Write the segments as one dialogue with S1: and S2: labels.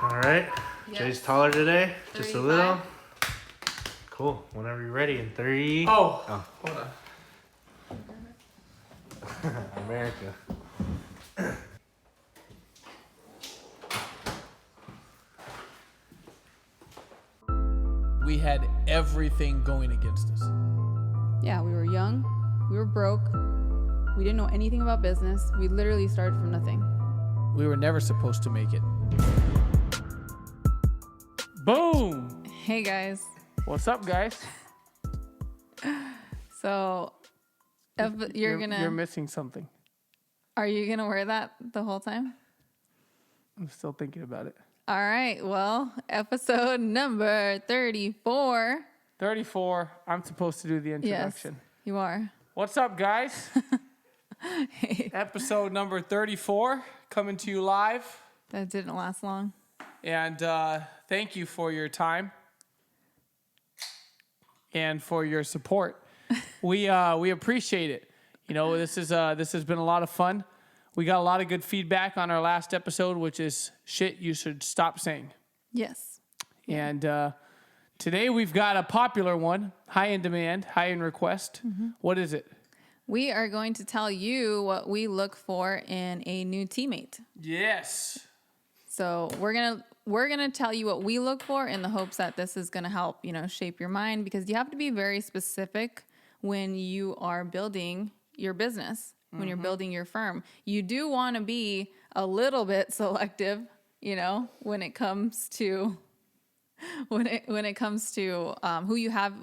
S1: All right.
S2: Yes.
S1: Jay's taller today, just a
S2: 35.
S1: little. Cool. Whenever you're ready. In 3.
S3: Hold on.
S1: America.
S3: We had everything going against us.
S2: Yeah, we were young, we were broke, we didn't know anything about business. We literally started from nothing.
S3: We were never supposed to make it. Boom!
S2: Hey guys.
S3: What's up, guys?
S2: So,
S3: You're missing something.
S2: are you gonna wear that the whole time?
S3: I'm still thinking about it.
S2: All right, well, episode number 34.
S3: 34. I'm supposed to do the introduction.
S2: Yes, you are.
S3: What's up, guys?
S2: Hey,
S3: Episode number 34, coming to you live.
S2: that didn't last long.
S3: And thank you for your time and for your support. We appreciate it. You know, this has been a lot of fun. We got a lot of good feedback on our last episode, which is shit you should stop saying.
S2: Yes.
S3: And today we've got a popular one, high in demand, high in request. Mm-hmm. What is it?
S2: We are going to tell you what we look for in a new teammate.
S3: Yes.
S2: So we're gonna tell you what we look for in the hopes that this is gonna help, shape your mind, because you have to be very specific when you are building your business, when you're building your firm. You do want to be a little bit selective, when it comes to when it comes to who you have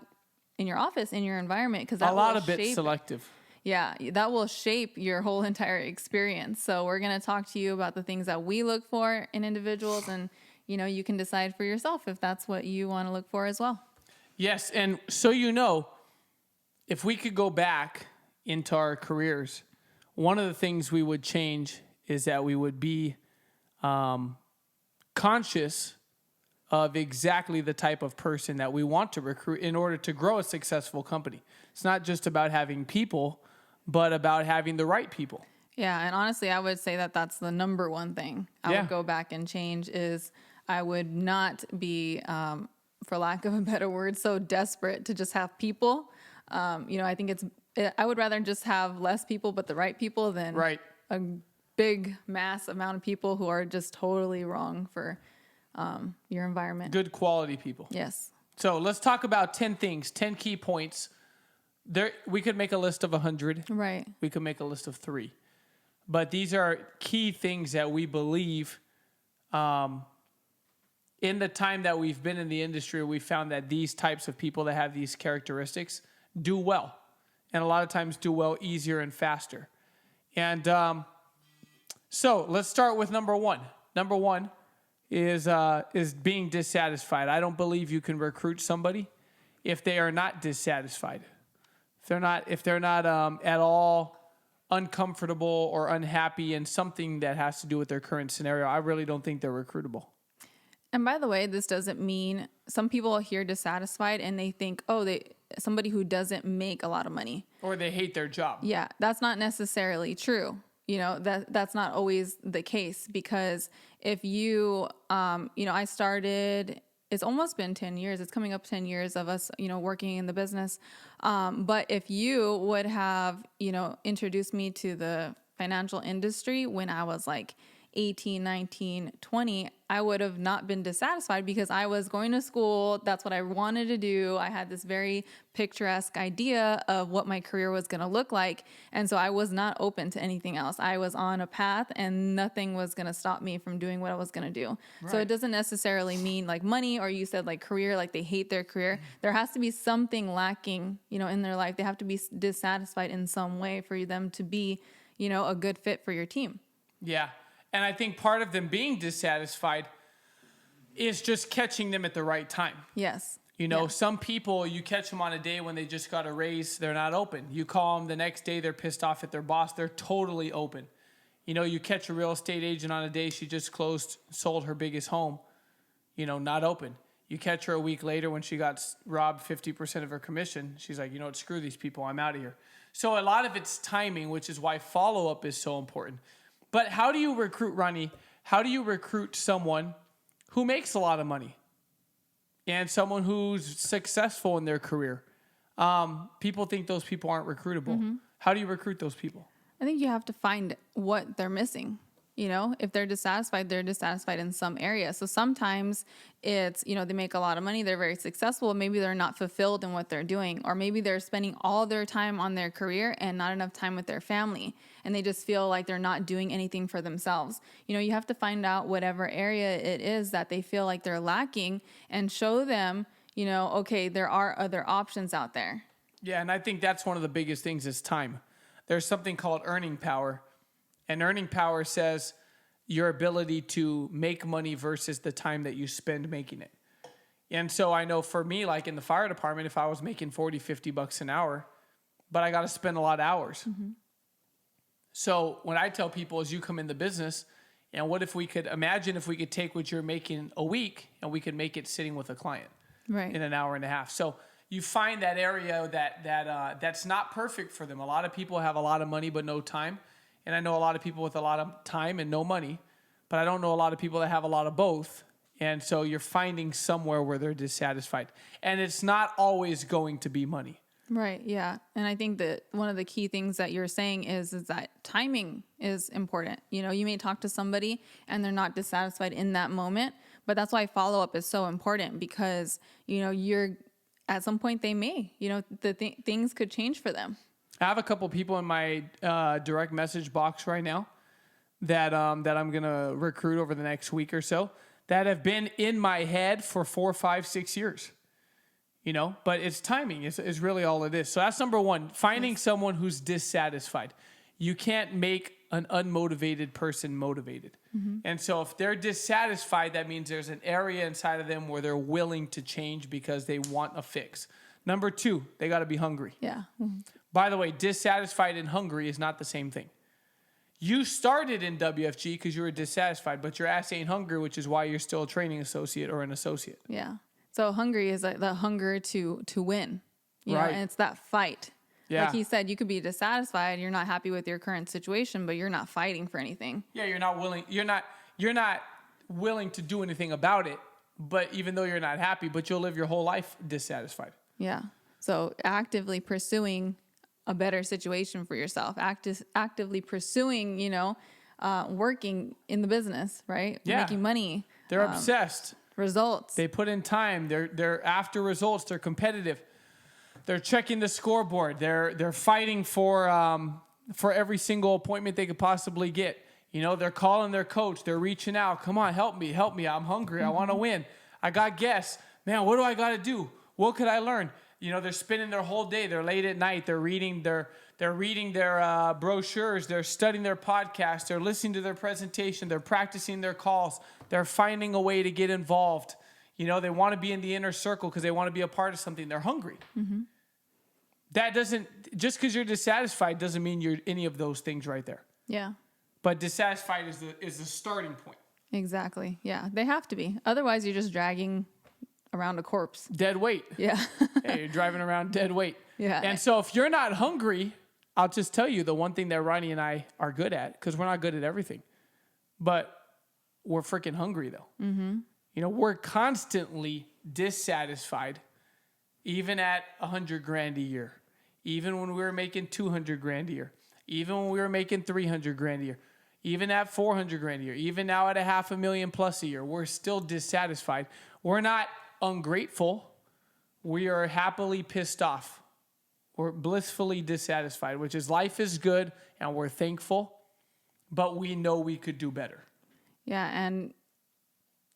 S2: in your office, in your environment, because
S3: a lot of bit selective.
S2: Yeah, that will shape your whole entire experience. So we're going to talk to you about the things that we look for in individuals, and you can decide for yourself if that's what you want to look for as well.
S3: Yes, and so if we could go back into our careers, one of the things we would change is that we would be conscious of exactly the type of person that we want to recruit in order to grow a successful company. It's not just about having people, but about having the right people.
S2: Yeah, and honestly, I would say that that's the number one thing I would go back and change is I would not be, for lack of a better word, so desperate to just have people. I think I would rather just have less people, but the right people than a big mass amount of people who are just totally wrong for your environment.
S3: Good quality people.
S2: Yes.
S3: So let's talk about 10 things, 10 key points. We could make a list of 100.
S2: Right.
S3: We could make a list of 3. But these are key things that we believe in the time that we've been in the industry, we found that these types of people that have these characteristics do well. And a lot of times do well easier and faster. And so let's start with number 1. Number 1 is being dissatisfied. I don't believe you can recruit somebody if they are not dissatisfied. If they're not at all uncomfortable or unhappy in something that has to do with their current scenario, I really don't think they're recruitable.
S2: And by the way, this doesn't mean some people hear dissatisfied and they think, somebody who doesn't make a lot of money.
S3: Or they hate their job.
S2: Yeah, that's not necessarily true. That's not always the case, because if you, I started, it's almost been 10 years. It's coming up 10 years of us, working in the business. But if you would have, introduced me to the financial industry when I was like 18, 19, 20, I would have not been dissatisfied because I was going to school. That's what I wanted to do. I had this very picturesque idea of what my career was going to look like. And so I was not open to anything else. I was on a path and nothing was going to stop me from doing what I was going to do. Right. So it doesn't necessarily mean like money, or you said like career, like they hate their career. There has to be something lacking, in their life. They have to be dissatisfied in some way for them to be, a good fit for your team.
S3: Yeah. And I think part of them being dissatisfied is just catching them at the right time.
S2: Yes.
S3: Some people, you catch them on a day when they just got a raise, they're not open. You call them the next day, they're pissed off at their boss, they're totally open. You catch a real estate agent on a day, she just sold her biggest home, not open. You catch her a week later when she got robbed 50% of her commission, she's like, screw these people, I'm out of here. So a lot of it's timing, which is why follow-up is so important. But how do you recruit, Ronnie? How do you recruit someone who makes a lot of money and someone who's successful in their career. People think those people aren't recruitable. How do you recruit those people?
S2: I think you have to find what they're missing. You know, if they're dissatisfied in some area. So sometimes it's, you know, they make a lot of money, they're very successful, maybe they're not fulfilled in what they're doing, or maybe they're spending all their time on their career and not enough time with their family, and they just feel like they're not doing anything for themselves. You know, you have to find out whatever area it is that they feel like they're lacking and show them, you know, okay, there are other options out there.
S3: Yeah, and I think that's one of the biggest things is time. There's something called earning power. And earning power says your ability to make money versus the time that you spend making it. And so I know for me, like in the fire department, if I was making $40-$50 an hour, but I got to spend a lot of hours. So what I tell people is you come in the business, and what if we could imagine if we could take what you're making a week and we could make it sitting with a client in an hour and a half. So you find that area that's not perfect for them. A lot of people have a lot of money but no time. And I know a lot of people with a lot of time and no money, but I don't know a lot of people that have a lot of both. And so you're finding somewhere where they're dissatisfied. And it's not always going to be money.
S2: Right, yeah. And I think that one of the key things that you're saying is that timing is important. You know, you may talk to somebody and they're not dissatisfied in that moment, but that's why follow-up is so important because, you know, at some point they may, you know, things could change for them.
S3: I have a couple people in my direct message box right now that I'm going to recruit over the next week or so that have been in my head for 4, 5, 6 years. You know, but it's timing is really all it is. So that's number one, finding someone who's dissatisfied. You can't make an unmotivated person motivated. And so if they're dissatisfied, that means there's an area inside of them where they're willing to change because they want a fix. Number two, they got to be hungry.
S2: Yeah.
S3: By the way, dissatisfied and hungry is not the same thing. You started in WFG because you were dissatisfied, but your ass ain't hungry, which is why you're still a training associate or an associate.
S2: Yeah. So hungry is like the hunger to win, you know, and it's that fight.
S3: Yeah.
S2: Like he said, you could be dissatisfied, you're not happy with your current situation, but you're not fighting for anything.
S3: Yeah, you're not willing to do anything about it, but even though you're not happy, but you'll live your whole life dissatisfied.
S2: Yeah. So actively pursuing a better situation for yourself, actively pursuing, you know, working in the business, right?
S3: Yeah.
S2: Making money.
S3: They're obsessed.
S2: Results.
S3: They put in time. They're after results. They're competitive. They're checking the scoreboard. They're fighting for every single appointment they could possibly get. You know, they're calling their coach. They're reaching out. Come on, help me. I'm hungry. I want to win. I got guests. Man, what do I got to do? What could I learn? You know, they're spending their whole day. They're late at night. They're reading their brochures. They're studying their podcast. They're listening to their presentation. They're practicing their calls. They're finding a way to get involved. You know, they want to be in the inner circle because they want to be a part of something. They're hungry. That just because you're dissatisfied doesn't mean you're any of those things right there.
S2: Yeah.
S3: But dissatisfied is the starting point.
S2: Exactly. Yeah. They have to be. Otherwise, you're just dragging around a corpse.
S3: Dead weight.
S2: Yeah.
S3: Hey, you're driving around dead weight.
S2: Yeah.
S3: And so if you're not hungry, I'll just tell you the one thing that Ronnie and I are good at, because we're not good at everything, but we're freaking hungry though. You know, we're constantly dissatisfied, even at $100,000 a year, even when we were making $200,000 a year, even when we were making $300,000 a year, even at $400,000 a year, even now at $500,000 plus a year, we're still dissatisfied. We're not ungrateful. We are happily pissed off. We're blissfully dissatisfied, which is life is good and we're thankful, but we know we could do better.
S2: Yeah. And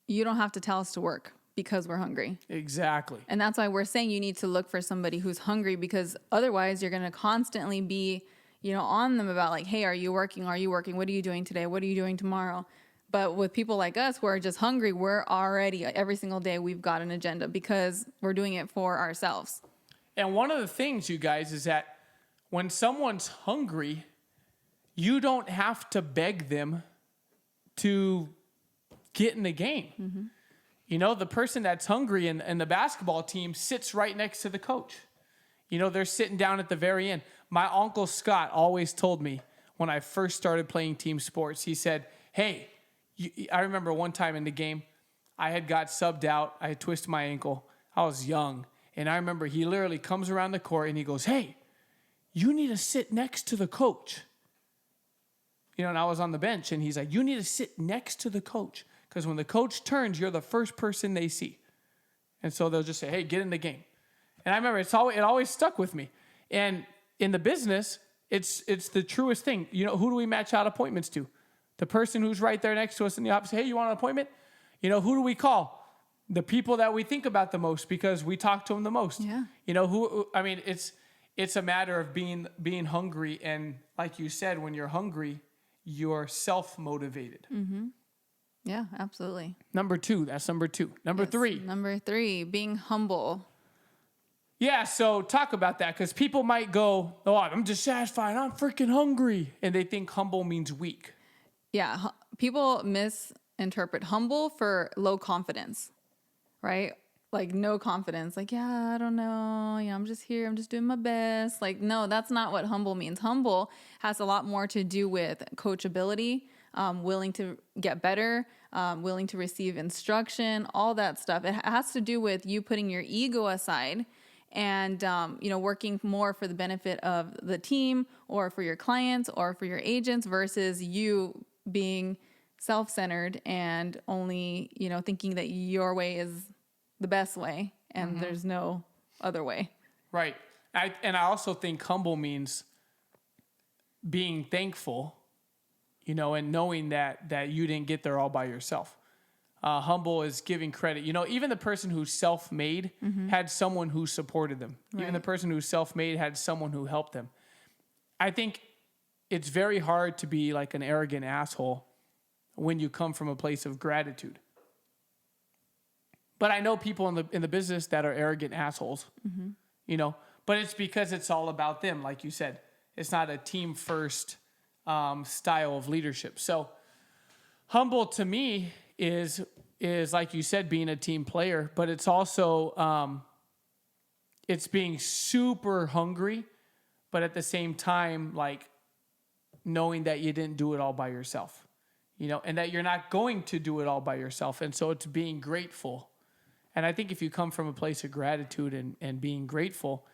S2: you don't have to tell us to work because we're hungry.
S3: Exactly.
S2: And that's why we're saying you need to look for somebody who's hungry, because otherwise you're going to constantly be, you know, on them about like, hey, are you working? Are you working? What are you doing today? What are you doing tomorrow? But with people like us who are just hungry, we're already, every single day, we've got an agenda because we're doing it for ourselves.
S3: And one of the things, you guys, is that when someone's hungry, you don't have to beg them to get in the game. You know, the person that's hungry in the basketball team sits right next to the coach. You know, they're sitting down at the very end. My Uncle Scott always told me when I first started playing team sports, he said, hey, I remember one time in the game, I had got subbed out. I had twisted my ankle. I was young. And I remember he literally comes around the court and he goes, hey, you need to sit next to the coach. You know, and I was on the bench and he's like, you need to sit next to the coach. Because when the coach turns, you're the first person they see. And so they'll just say, hey, get in the game. And I remember it always stuck with me. And in the business, it's the truest thing. You know, who do we match out appointments to? The person who's right there next to us in the office. Hey, you want an appointment? You know, who do we call? The people that we think about the most because we talk to them the most.
S2: Yeah.
S3: You know, it's a matter of being hungry. And like you said, when you're hungry, you're self-motivated.
S2: Mm-hmm. Yeah, absolutely.
S3: Number two. Number
S2: Yes.
S3: three.
S2: Number 3, being humble.
S3: Yeah, so talk about that because people might go, oh, I'm dissatisfied. I'm freaking hungry. And they think humble means weak.
S2: Yeah, people misinterpret humble for low confidence, right? Like no confidence. Like, yeah, I don't know. Yeah, I'm just here. I'm just doing my best. Like, no, that's not what humble means. Humble has a lot more to do with coachability, willing to get better, willing to receive instruction, all that stuff. It has to do with you putting your ego aside and, working more for the benefit of the team or for your clients or for your agents versus you being self-centered and only, thinking that your way is the best way and there's no other way.
S3: Right. I also think humble means being thankful, and knowing that you didn't get there all by yourself. Humble is giving credit. Even the person who's self-made had someone who supported them.
S2: Right.
S3: Even the person who's self-made had someone who helped them. I think it's very hard to be like an arrogant asshole when you come from a place of gratitude. But I know people in the business that are arrogant assholes, but it's because it's all about them. Like you said, it's not a team first style of leadership. So humble to me is like you said, being a team player, but it's also, it's being super hungry, but at the same time, like knowing that you didn't do it all by yourself, and that you're not going to do it all by yourself. And so it's being grateful. And I think if you come from a place of gratitude and being grateful,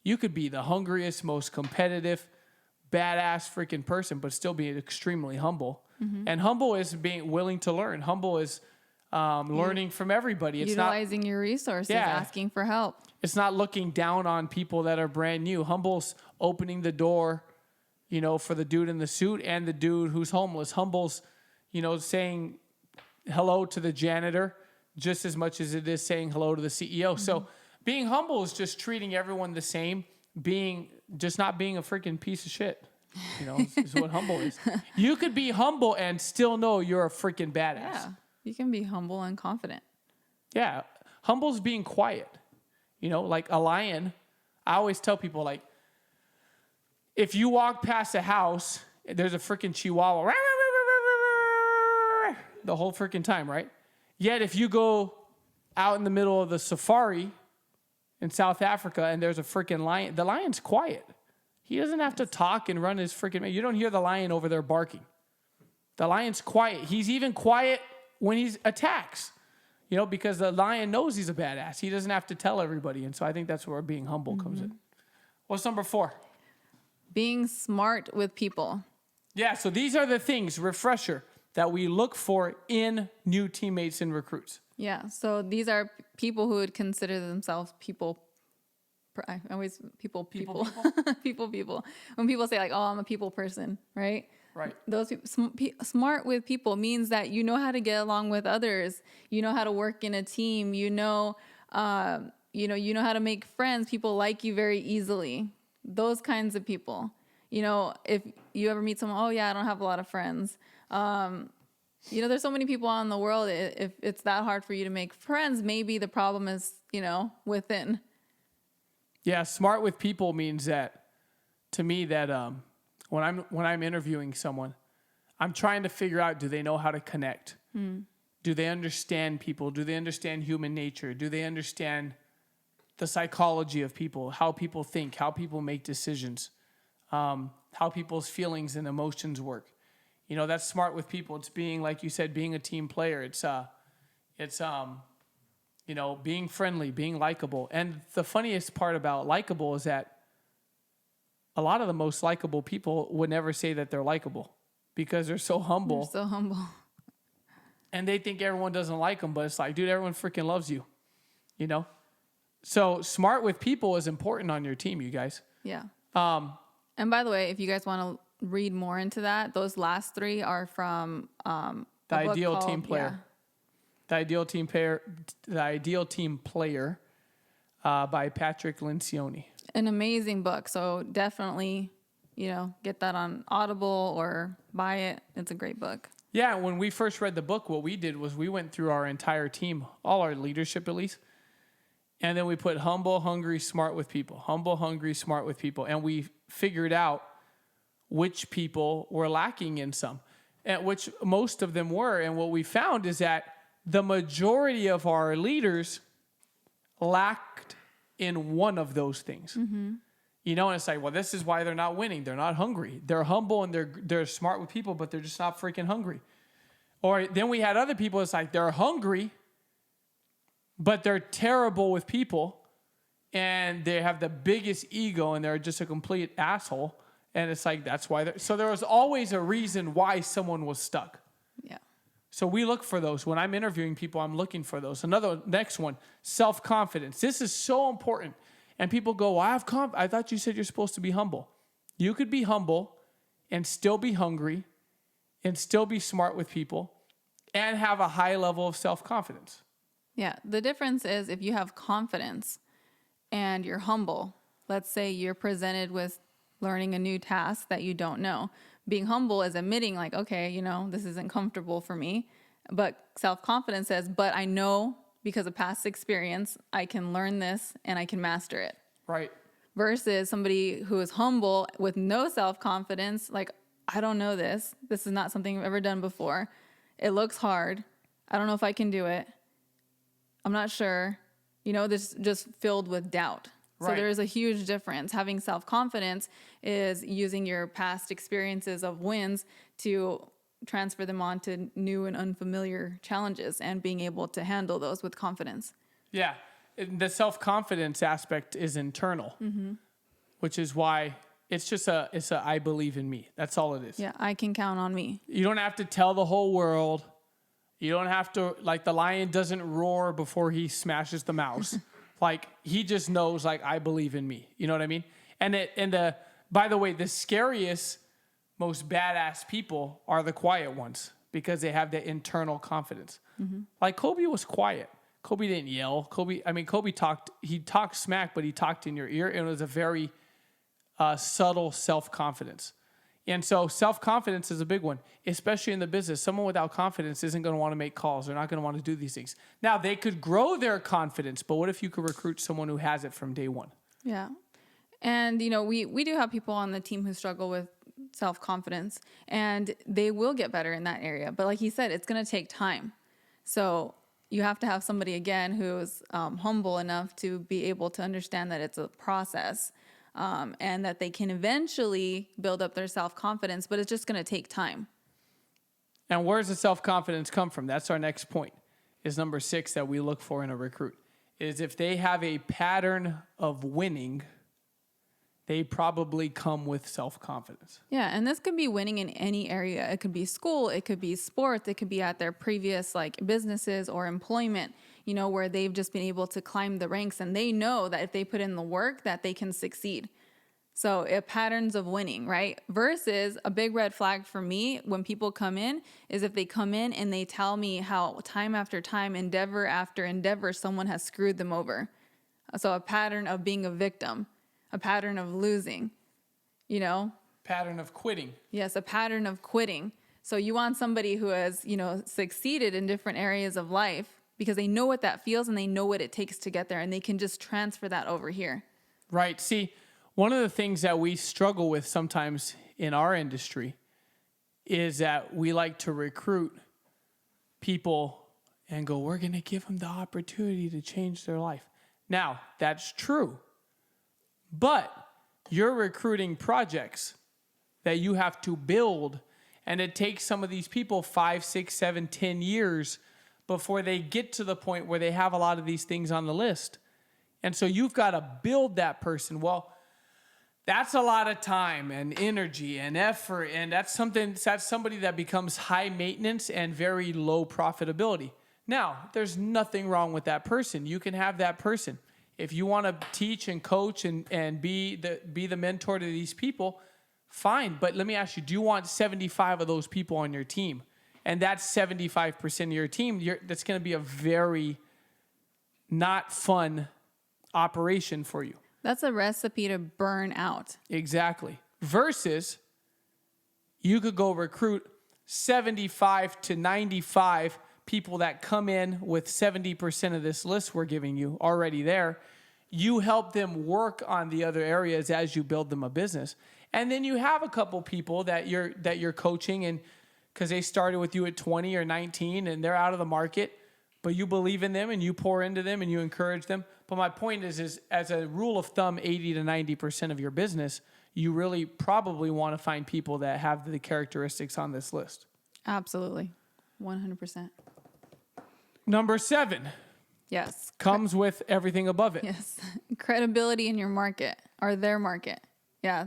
S3: you could be the hungriest, most competitive, badass freaking person, but still be extremely humble. Mm-hmm. And humble is being willing to learn. Humble is learning from everybody. It's
S2: utilizing your resources, asking for help.
S3: It's not looking down on people that are brand new. Humble's opening the door, for the dude in the suit and the dude who's homeless. Humble's, saying hello to the janitor just as much as it is saying hello to the CEO. Mm-hmm. So being humble is just treating everyone the same, not being a freaking piece of shit, is what humble is. You could be humble and still know you're a freaking badass.
S2: Yeah, you can be humble and confident.
S3: Yeah, humble's being quiet. Like a lion. I always tell people, like, if you walk past a house, there's a freaking chihuahua the whole freaking time, right? Yet if you go out in the middle of the safari in South Africa and there's a freaking lion, the lion's quiet. He doesn't have to talk and run his freaking... You don't hear the lion over there barking. The lion's quiet. He's even quiet when he attacks, because the lion knows he's a badass. He doesn't have to tell everybody. And so I think that's where being humble comes in. What's number 4?
S2: Being smart with people.
S3: Yeah, so these are the things, refresher, that we look for in new teammates and recruits.
S2: Yeah, so these are people who would consider themselves people. I always people. People. When people say like, "Oh, I'm a people person," right?
S3: Right.
S2: Those people, smart with people means that you know how to get along with others. You know how to work in a team. You know how to make friends. People like you very easily. Those kinds of people. If you ever meet someone, oh yeah, I don't have a lot of friends. There's so many people out in the world. If it's that hard for you to make friends, maybe the problem is, within.
S3: Yeah, smart with people means that, to me, that when I'm interviewing someone, I'm trying to figure out, do they know how to connect? Do they understand people? Do they understand human nature? Do they understand the psychology of people, how people think, how people make decisions, how people's feelings and emotions work? That's smart with people. It's being, like you said, being a team player. It's, being friendly, being likable. And the funniest part about likable is that a lot of the most likable people would never say that they're likable because they're so humble.
S2: They're so humble.
S3: And they think everyone doesn't like them, but it's like, dude, everyone freaking loves you, So smart with people is important on your team, you guys.
S2: Yeah. And by the way, if you guys want to read more into that, those last 3 are from
S3: The Ideal Team Player. The Ideal Team Player by Patrick Lencioni.
S2: An amazing book. So definitely, get that on Audible or buy it. It's a great book.
S3: Yeah, when we first read the book, what we did was we went through our entire team, all our leadership at least, and then we put humble, hungry, smart with people. Humble, hungry, smart with people. And we figured out which people were lacking in some, and which most of them were. And what we found is that the majority of our leaders lacked in one of those things. Mm-hmm. And it's like, well, this is why they're not winning. They're not hungry. They're humble and they're smart with people, but they're just not freaking hungry. Or then we had other people, it's like they're hungry, but they're terrible with people and they have the biggest ego and they're just a complete asshole. And it's like, that's why so there was always a reason why someone was stuck.
S2: Yeah.
S3: So we look for those. When I'm interviewing people, I'm looking for those. Next one, self-confidence. This is so important. And people go, well, I thought you said you're supposed to be humble. You could be humble and still be hungry and still be smart with people and have a high level of self-confidence.
S2: Yeah. The difference is if you have confidence and you're humble, let's say you're presented with learning a new task that you don't know. Being humble is admitting like, okay, this isn't comfortable for me. But self-confidence says, but I know because of past experience, I can learn this and I can master it.
S3: Right.
S2: Versus somebody who is humble with no self-confidence, like, I don't know this. This is not something I've ever done before. It looks hard. I don't know if I can do it. I'm not sure. This just filled with doubt.
S3: Right.
S2: So there's a huge difference. Having self-confidence is using your past experiences of wins to transfer them on to new and unfamiliar challenges and being able to handle those with confidence.
S3: Yeah. The self-confidence aspect is internal, which is why it's just it's a I believe in me. That's all it is.
S2: Yeah, I can count on me.
S3: You don't have to tell the whole world. You don't have to, like, the lion doesn't roar before he smashes the mouse. Like, he just knows, like, I believe in me. You know what I mean? By the way, the scariest, most badass people are the quiet ones because they have the internal confidence. Mm-hmm. Like, Kobe was quiet. Kobe didn't yell. Kobe talked smack, but he talked in your ear. And it was a very subtle self-confidence. And so self-confidence is a big one, especially in the business. Someone without confidence isn't going to want to make calls. They're not going to want to do these things. Now, they could grow their confidence, but what if you could recruit someone who has it from day one?
S2: Yeah. And, we do have people on the team who struggle with self-confidence, and they will get better in that area. But like he said, it's going to take time. So you have to have somebody, again, who's humble enough to be able to understand that it's a process. And that they can eventually build up their self-confidence, but it's just going to take time.
S3: And where does the self-confidence come from? That's our next point, is number 6 that we look for in a recruit, is if they have a pattern of winning, they probably come with self-confidence.
S2: Yeah, and this could be winning in any area. It could be school, it could be sports, it could be at their previous businesses or employment, where they've just been able to climb the ranks and they know that if they put in the work that they can succeed. So patterns of winning, right? Versus a big red flag for me when people come in is if they come in and they tell me how time after time, endeavor after endeavor, someone has screwed them over. So a pattern of being a victim, a pattern of losing,
S3: Pattern of quitting.
S2: Yes, a pattern of quitting. So you want somebody who has, succeeded in different areas of life because they know what that feels and they know what it takes to get there and they can just transfer that over here.
S3: Right. See, one of the things that we struggle with sometimes in our industry is that we like to recruit people and go, we're going to give them the opportunity to change their life. Now, that's true. But you're recruiting projects that you have to build, and it takes some of these people 5, 6, 7, 10 years before they get to the point where they have a lot of these things on the list. And so you've got to build that person. Well, that's a lot of time and energy and effort. And that's somebody that becomes high maintenance and very low profitability. Now, there's nothing wrong with that person. You can have that person. If you want to teach and coach and be the mentor to these people, fine. But let me ask you, do you want 75 of those people on your team? And that's 75% of your team. That's going to be a very not fun operation for you.
S2: That's a recipe to burn out.
S3: Exactly. Versus you could go recruit 75 to 95 people that come in with 70% of this list we're giving you already there. You help them work on the other areas as you build them a business. And then you have a couple people that you're coaching, and because they started with you at 20 or 19 and they're out of the market, but you believe in them and you pour into them and you encourage them. But my point is as a rule of thumb, 80 to 90% of your business, you really probably want to find people that have the characteristics on this list.
S2: Absolutely. 100%.
S3: Number 7.
S2: Yes.
S3: Comes with everything above it.
S2: Yes. Credibility in your market or their market. Yeah.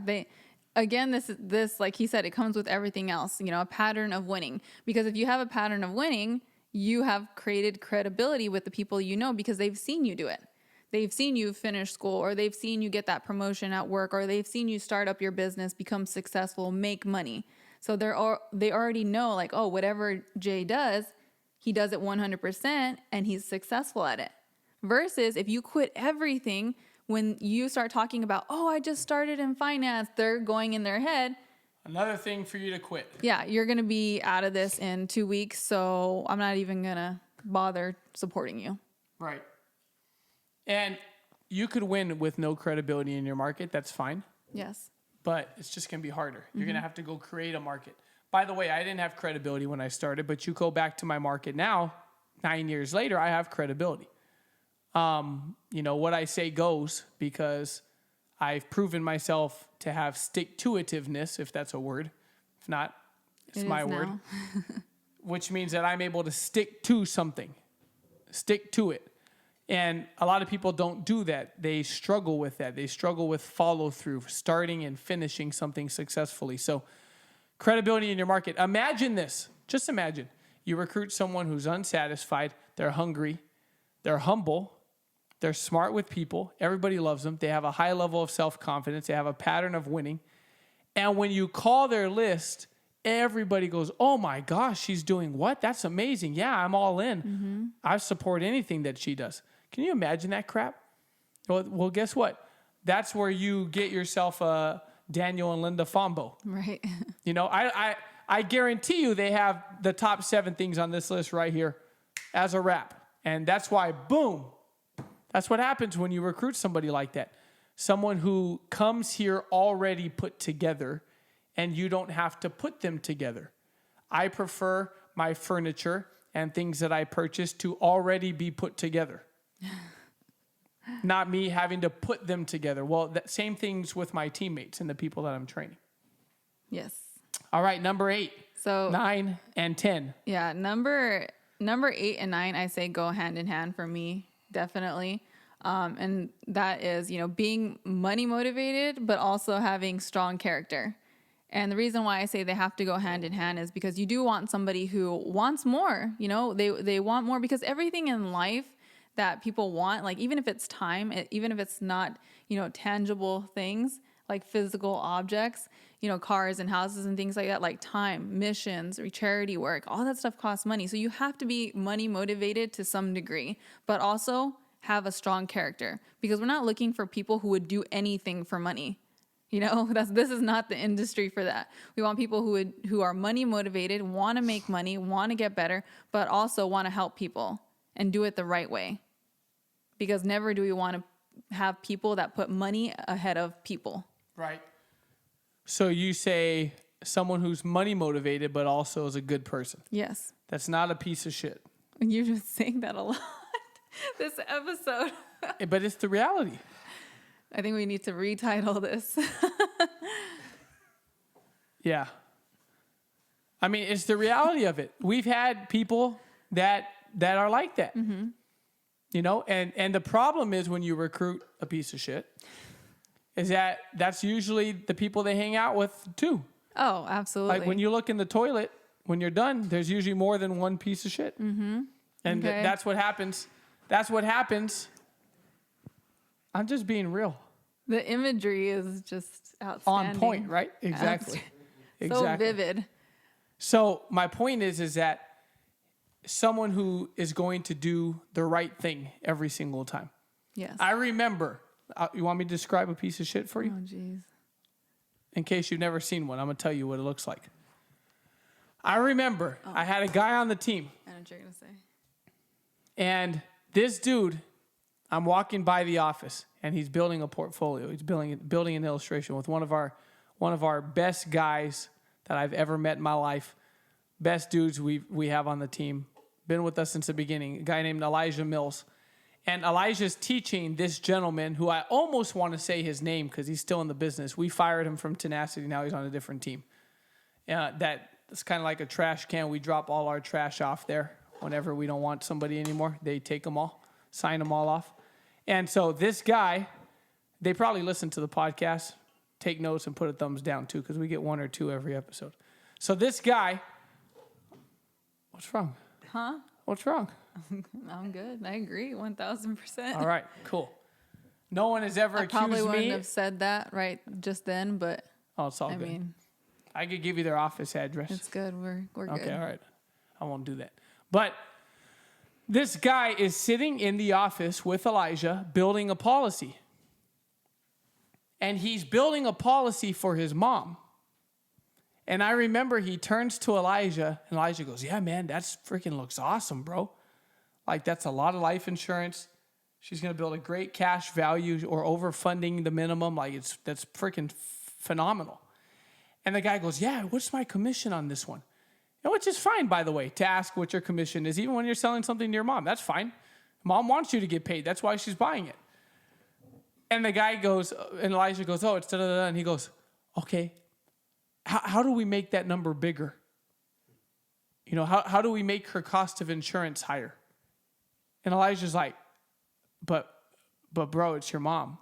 S2: This, like he said, it comes with everything else, a pattern of winning. Because if you have a pattern of winning, you have created credibility with the people because they've seen you do it. They've seen you finish school, or they've seen you get that promotion at work, or they've seen you start up your business, become successful, make money. So they already know, like, oh, whatever Jay does, he does it 100% and he's successful at it. Versus if you quit everything, when you start talking about, oh, I just started in finance, they're going in their head.
S3: Another thing for you to quit.
S2: Yeah, you're going to be out of this in 2 weeks, so I'm not even going to bother supporting you.
S3: Right. And you could win with no credibility in your market. That's fine.
S2: Yes.
S3: But it's just going to be harder. You're going to have to go create a market. By the way, I didn't have credibility when I started, but you go back to my market now, 9 years later, I have credibility. What I say goes, because I've proven myself to have stick-to-itiveness, if that's a word. If not, it's my word. Which means that I'm able to stick to something. Stick to it. And a lot of people don't do that. They struggle with that. They struggle with follow-through, starting and finishing something successfully. So credibility in your market. Imagine this. Just imagine. You recruit someone who's unsatisfied. They're hungry. They're humble. They're smart with people. Everybody loves them. They have a high level of self-confidence. They have a pattern of winning. And when you call their list, everybody goes, oh my gosh, she's doing what? That's amazing. Yeah, I'm all in. Mm-hmm. I support anything that she does. Can you imagine that crap? Well, guess what? That's where you get yourself a Daniel and Linda Fombo.
S2: Right.
S3: I guarantee you they have the top 7 things on this list right here as a wrap. And that's why, boom, that's what happens when you recruit somebody like that. Someone who comes here already put together, and you don't have to put them together. I prefer my furniture and things that I purchase to already be put together. Not me having to put them together. Well, that same things with my teammates and the people that I'm training.
S2: Yes.
S3: All right, number 8.
S2: So
S3: 9 and 10.
S2: Yeah, number 8 and 9, I say go hand in hand for me, definitely. And that is, being money motivated, but also having strong character. And the reason why I say they have to go hand in hand is because you do want somebody who wants more. They want more, because everything in life that people want, like even if it's time, even if it's not, tangible things like physical objects, cars and houses and things like that, like time, missions, or charity work, all that stuff costs money. So you have to be money motivated to some degree, but also have a strong character, because we're not looking for people who would do anything for money. This is not the industry for that. We want people who are money motivated, want to make money, want to get better, but also want to help people and do it the right way. Because never do we want to have people that put money ahead of people.
S3: Right. So you say someone who's money motivated, but also is a good person.
S2: Yes.
S3: That's not a piece of shit.
S2: You're just saying that a lot this episode.
S3: But it's the reality.
S2: I think we need to retitle this.
S3: Yeah. I mean, it's the reality of it. We've had people that are like that. You know, and the problem is when you recruit a piece of shit is that's usually the people they hang out with too.
S2: Oh, absolutely.
S3: Like when you look in the toilet, when you're done, there's usually more than one piece of shit. And that's what happens. That's what happens. I'm just being real.
S2: The imagery is just outstanding.
S3: On point, right? Exactly.
S2: So vivid.
S3: So my point is that someone who is going to do the right thing every single time.
S2: Yes.
S3: I remember, you want me to describe a piece of shit for you?
S2: Oh, jeez.
S3: In case you've never seen one, I'm going to tell you what it looks like. I remember I had a guy on the team.
S2: I know what you're going to say.
S3: And this dude, I'm walking by the office, and he's building a portfolio. He's building an illustration with one of our best guys that I've ever met in my life. Best dudes we have on the team. Been with us since the beginning. A guy named Elijah Mills. And Elijah's teaching this gentleman, who I almost want to say his name because he's still in the business. We fired him from Tenacity. Now he's on a different team. That's kind of like a trash can. We drop all our trash off there whenever we don't want somebody anymore. They take them all, sign them all off. And so this guy, they probably listen to the podcast, take notes, and put a thumbs down too because we get 1 or 2 every episode. So this guy, what's wrong?
S2: Huh?
S3: What's wrong?
S2: I'm good. I agree 1,000%.
S3: All right, cool. No one has ever
S2: I
S3: accused
S2: probably
S3: me.
S2: wouldn't have said that right just then, but
S3: Oh, it's all
S2: I
S3: good.
S2: mean,
S3: I could give you their office address.
S2: it's good. We're good.
S3: Okay, all right. I won't do that. But this guy is sitting in the office with Elijah building a policy. And he's building a policy for his mom. And I remember he turns to Elijah, and Elijah goes, "Yeah, man, that's freaking looks awesome, bro. Like, that's a lot of life insurance. She's going to build a great cash value or overfunding the minimum. Like, that's freaking phenomenal." And the guy goes, "Yeah, what's my commission on this one?" Which is fine, by the way, to ask what your commission is, even when you're selling something to your mom. That's fine. Mom wants you to get paid. That's why she's buying it. And the guy goes, and Elijah goes, "Oh, it's da-da-da." And he goes, "Okay, how do we make that number bigger? You know, how do we make her cost of insurance higher?" And Elijah's like, but bro, it's your mom.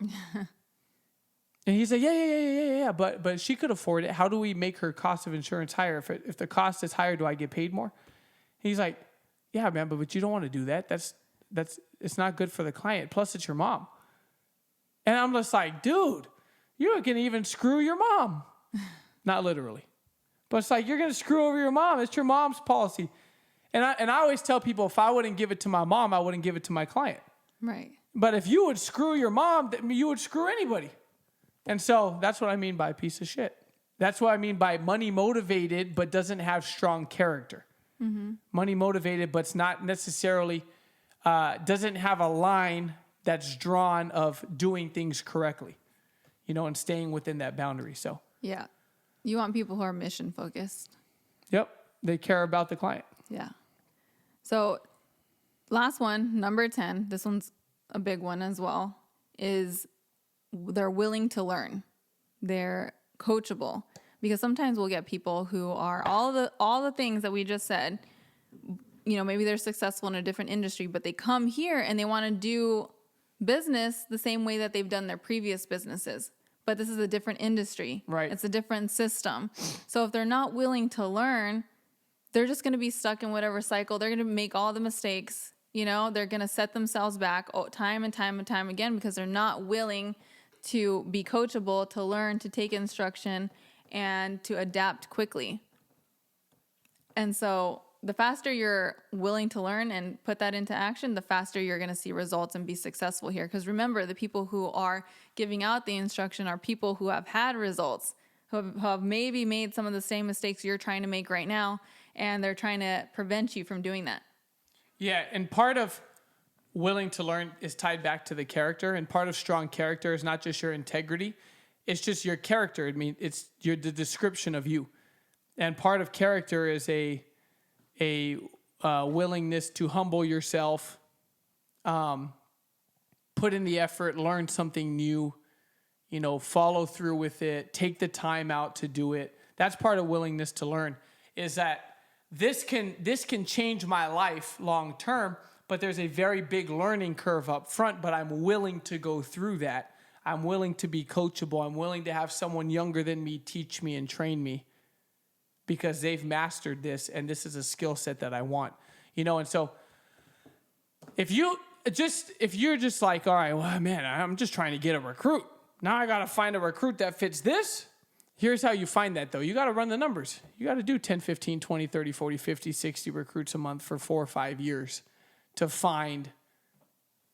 S3: And he's like, yeah, but she could afford it. How do we make her cost of insurance higher? If the cost is higher, do I get paid more? He's like, "Yeah, man, but you don't want to do that. That's it's not good for the client. Plus, it's your mom." And I'm just like, dude, you can even screw your mom. Not literally. But it's like, you're going to screw over your mom. It's your mom's policy. And I always tell people, if I wouldn't give it to my mom, I wouldn't give it to my client.
S2: Right.
S3: But if you would screw your mom, you would screw anybody. And so that's what I mean by a piece of shit. That's what I mean by money motivated, but doesn't have strong character. Mm-hmm. Money motivated, but it's not necessarily, doesn't have a line that's drawn of doing things correctly, you know, and staying within that boundary. So,
S2: Yeah. You want people who are mission focused.
S3: yep, they care about the client.
S2: Yeah. So last one, number 10, this one's a big one as well, is they're willing to learn. They're coachable. Because sometimes we'll get people who are all the things that we just said, you know, maybe they're successful in a different industry, but they come here and they want to do business the same way that they've done their previous businesses. But this is a different industry.
S3: Right.
S2: It's a different system. So if they're not willing to learn, they're just going to be stuck in whatever cycle. They're going to make all the mistakes. You know, they're going to set themselves back time and time and time again because they're not willing to be coachable, to learn, to take instruction, and to adapt quickly. And so the faster you're willing to learn and put that into action, the faster you're going to see results and be successful here. Because remember, the people who are giving out the instruction are people who have had results, who have maybe made some of the same mistakes you're trying to make right now, and they're trying to prevent you from doing that.
S3: Yeah, and part of willing to learn is tied back to the character, and part of strong character is not just your integrity, it's just your character. I mean, it's the description of you. And part of character is a willingness to humble yourself, put in the effort, learn something new, you know, follow through with it, take the time out to do it. That's part of willingness to learn, is that this can change my life long term, but there's a very big learning curve up front, but I'm willing to go through that. I'm willing to be coachable. I'm willing to have someone younger than me teach me and train me because they've mastered this and this is a skill set that I want. And so if you're just like, all right, well, man, I'm just trying to get a recruit. Now I got to find a recruit that fits this. Here's how you find that, though. You got to run the numbers. You got to do 10, 15, 20, 30, 40, 50, 60 recruits a month for 4 or 5 years to find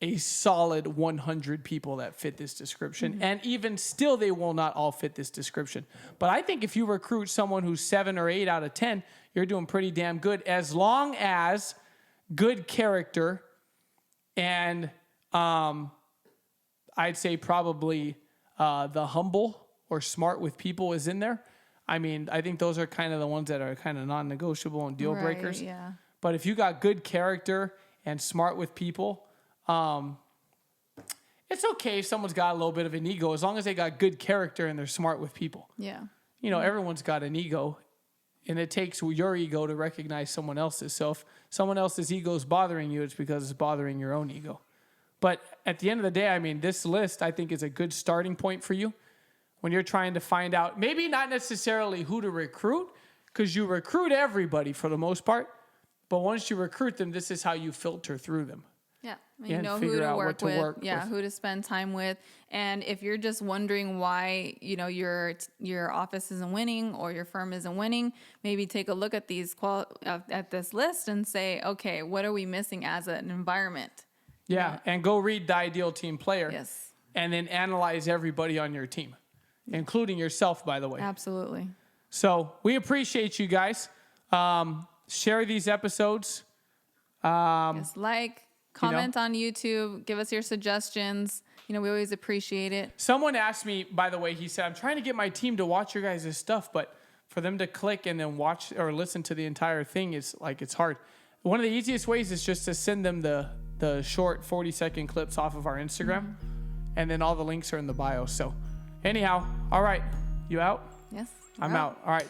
S3: a solid 100 people that fit this description. Mm-hmm. And even still, they will not all fit this description. But I think if you recruit someone who's 7 or 8 out of 10, you're doing pretty damn good, as long as good character and I'd say probably the humble or smart with people is in there. I mean, I think those are kind of the ones that are kind of non-negotiable and deal breakers.
S2: Yeah.
S3: But if you got good character and smart with people, it's okay if someone's got a little bit of an ego, as long as they got good character and they're smart with people.
S2: Yeah.
S3: Everyone's got an ego, and it takes your ego to recognize someone else's. So if someone else's ego is bothering you, it's because it's bothering your own ego. But at the end of the day, I mean, this list, I think, is a good starting point for you when you're trying to find out, maybe not necessarily who to recruit, because you recruit everybody for the most part. But once you recruit them, this is how you filter through them.
S2: Yeah,
S3: You
S2: know
S3: figure
S2: who to
S3: out
S2: work
S3: what to
S2: with.
S3: work
S2: Yeah,
S3: with.
S2: who to spend time with. And if you're just wondering why, your office isn't winning or your firm isn't winning, maybe take a look at at this list and say, okay, what are we missing as an environment?
S3: Yeah, and go read The Ideal Team Player.
S2: Yes,
S3: And then analyze everybody on your team, including yourself, by the way.
S2: absolutely.
S3: So we appreciate you guys. Share these episodes.
S2: Yes, comment on YouTube, give us your suggestions. We always appreciate it.
S3: Someone asked me, by the way, he said, I'm trying to get my team to watch your guys' stuff, but for them to click and then watch or listen to the entire thing, it's hard. One of the easiest ways is just to send them the short 40-second clips off of our Instagram, and then all the links are in the bio. So anyhow, all right, you out?
S2: Yes.
S3: I'm out. All right.